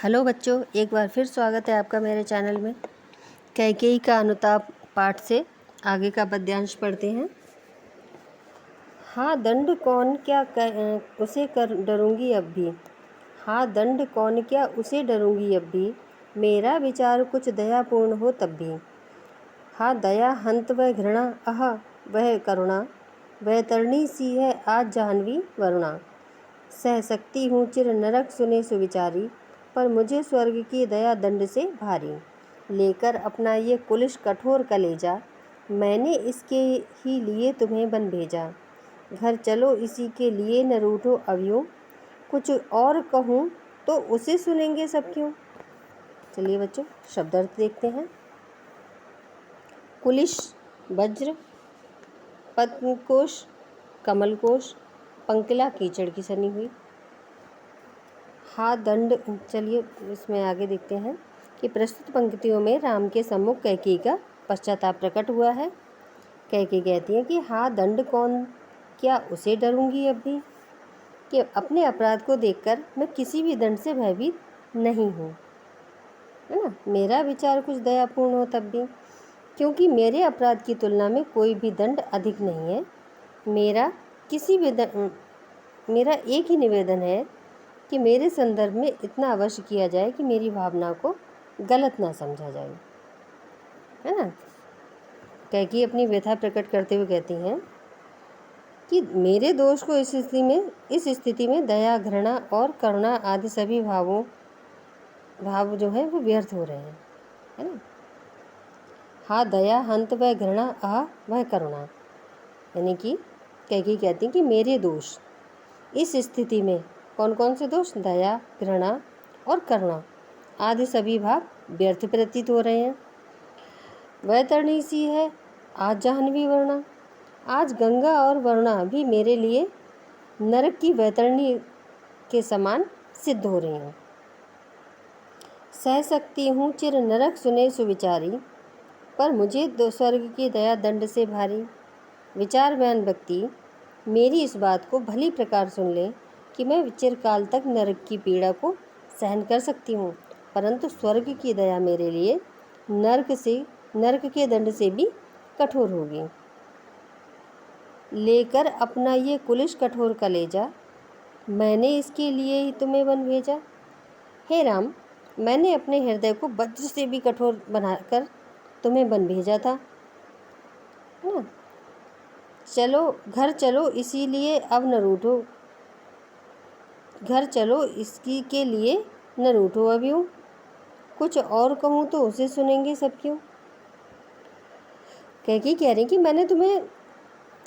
Hello बच्चों, एक बार फिर स्वागत है आपका मेरे चैनल में। कैकेयी का अनुताप पाठ से आगे का पद्यांश पढ़ते हैं। हाँ दंड कौन क्या उसे कर डरूंगी अब भी। हाँ दंड कौन क्या उसे डरूंगी अब भी। मेरा विचार कुछ दयापूर्ण हो तब भी। हाँ दया हंत वह घृणा आह वह करुणा। वह तरणी सी है आज जाह्नवी वरुणा। सह सकती हूँ चिर नरक सुने सुविचारी। पर मुझे स्वर्ग की दया दंड से भारी। लेकर अपना ये कुलिश कठोर कलेजा। मैंने इसके ही लिए तुम्हें बन भेजा। घर चलो इसी के लिए न रूठो अब यूँ। कुछ और कहूँ तो उसे सुनेंगे सब क्यों। चलिए बच्चों, शब्दार्थ देखते हैं। कुलिश वज्र, पद्मकोश कमलकोश, पंकिला कीचड़ की सनी हुई। हाँ दंड, चलिए इसमें आगे देखते हैं कि प्रस्तुत पंक्तियों में राम के सम्मुख कैकेयी का पश्चाताप प्रकट हुआ है। कैकेयी कहती है कि हाँ दंड कौन क्या उसे डरूंगी अब भी, कि अपने अपराध को देखकर मैं किसी भी दंड से भयभीत नहीं हूँ, है ना। मेरा विचार कुछ दयापूर्ण हो तब भी, क्योंकि मेरे अपराध की तुलना में कोई भी दंड अधिक नहीं है। मेरा एक ही निवेदन है कि मेरे संदर्भ में इतना अवश्य किया जाए कि मेरी भावना को गलत ना समझा जाए, है ना। कैकेयी अपनी व्यथा प्रकट करते हुए कहती हैं कि मेरे दोष को इस स्थिति में दया घृणा और करुणा आदि सभी भाव जो है वो व्यर्थ हो रहे हैं, है ना। हाँ दया हंत वह घृणा आह वह करुणा, यानी कि कैकेयी कहती हैं कि मेरे दोष इस स्थिति में कौन कौन से दोष, दया घृणा और करुणा आदि सभी भाव व्यर्थ प्रतीत हो रहे हैं। वह तरणी सी है आज जाह्नवी वरुणा। आज गंगा और वरुणा भी मेरे लिए नरक की वैतरणी के समान सिद्ध हो रही हैं। सह सकती हूँ चिर नरक सुने सुविचारी। पर मुझे स्वर्ग की दया दंड से भारी। विचारवान व्यक्ति मेरी इस बात को भली प्रकार सुन ले कि मैं चिरकाल तक नरक की पीड़ा को सहन कर सकती हूँ, परंतु स्वर्ग की दया मेरे लिए नरक के दंड से भी कठोर होगी। लेकर अपना ये कुलिश कठोर कलेजा, मैंने इसके लिए ही तुम्हें बन भेजा। हे राम, मैंने अपने हृदय को वज्र से भी कठोर बनाकर तुम्हें बन भेजा था, है ना। घर चलो इसीलिए अब न रूठो। घर चलो इसकी के लिए न रूठो अब यूँ। कुछ और कहूँ तो उसे सुनेंगे सब क्यों। कैकेयी कह रही कि मैंने तुम्हें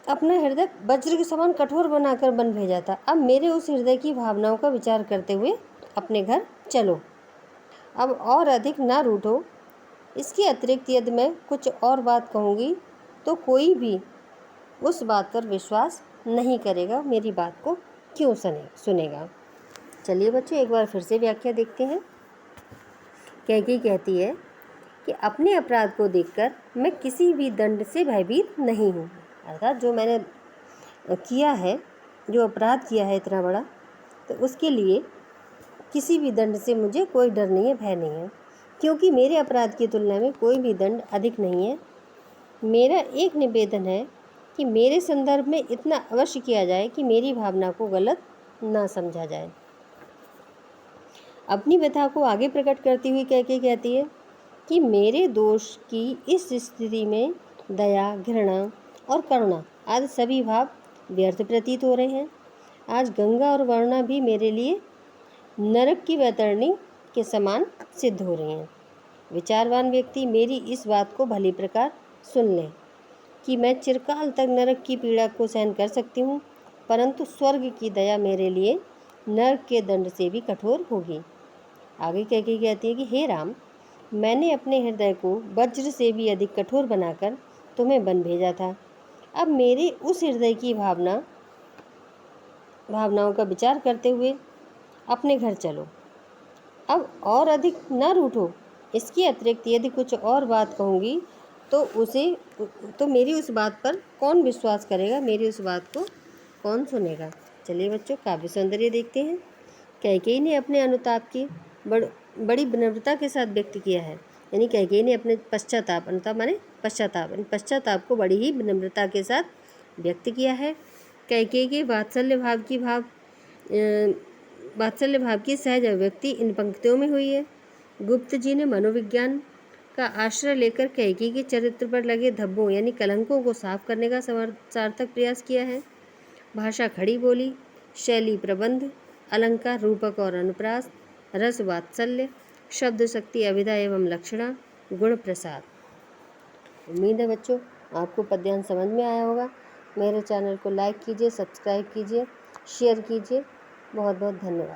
अपना हृदय वज्र के समान कठोर बनाकर बन भेजा था। अब मेरे उस हृदय की भावनाओं का विचार करते हुए अपने घर चलो। अब और अधिक ना रूठो। इसके अतिरिक्त यदि मैं कुछ और बात कहूँगी तो कोई भी उस बात पर विश्वास नहीं करेगा, मेरी बात को क्यों सुनेगा। चलिए बच्चों, एक बार फिर से व्याख्या देखते हैं। कैकेयी कहती है कि अपने अपराध को देखकर मैं किसी भी दंड से भयभीत नहीं हूँ, अर्थात जो मैंने किया है, जो अपराध किया है इतना बड़ा, तो उसके लिए किसी भी दंड से मुझे कोई डर नहीं है, भय नहीं है, क्योंकि मेरे अपराध की तुलना में कोई भी दंड अधिक नहीं है। मेरा एक निवेदन है कि मेरे संदर्भ में इतना अवश्य किया जाए कि मेरी भावना को गलत ना समझा जाए। अपनी व्यथा को आगे प्रकट करती हुई कैकेयी कहती है कि मेरे दोष की इस स्थिति में दया घृणा और करुणा आदि सभी भाव व्यर्थ प्रतीत हो रहे हैं। आज गंगा और वरुणा भी मेरे लिए नरक की वैतरणी के समान सिद्ध हो रही हैं। विचारवान व्यक्ति मेरी इस बात को भली प्रकार सुन ले कि मैं चिरकाल तक नरक की पीड़ा को सहन कर सकती हूँ, परंतु स्वर्ग की दया मेरे लिए नरक के दंड से भी कठोर होगी। आगे कैकेयी कहती है कि हे राम, मैंने अपने हृदय को वज्र से भी अधिक कठोर बनाकर तुम्हें बन भेजा था। अब मेरे उस हृदय की भावनाओं का विचार करते हुए अपने घर चलो। अब और अधिक न रूठो। इसके अतिरिक्त यदि कुछ और बात कहूँगी तो मेरी उस बात पर कौन विश्वास करेगा, मेरी उस बात को कौन सुनेगा। चलिए बच्चों, काव्य सौंदर्य देखते हैं। कैकेयी ने अपने अनुताप की बड़ी विनम्रता के साथ व्यक्त किया है। यानी कैकेयी ने अपने पश्चाताप, अनुताप माने पश्चाताप, पश्चाताप को बड़ी ही विनम्रता के साथ व्यक्त किया है। कैकेयी के वात्सल्य भाव की सहज अभिव्यक्ति इन पंक्तियों में हुई है। गुप्त जी ने मनोविज्ञान का आश्रय लेकर कैकेयी के चरित्र पर लगे धब्बों यानी कलंकों को साफ करने का सार्थक प्रयास किया है। भाषा खड़ी बोली, शैली प्रबंध, अलंकार रूपक और अनुप्रास, रस वात्सल्य, शब्द शक्ति अभिधा एवं लक्षणा, गुण प्रसाद। उम्मीद है बच्चों आपको पद्यांश समझ में आया होगा। मेरे चैनल को लाइक कीजिए, सब्सक्राइब कीजिए, शेयर कीजिए। बहुत बहुत धन्यवाद।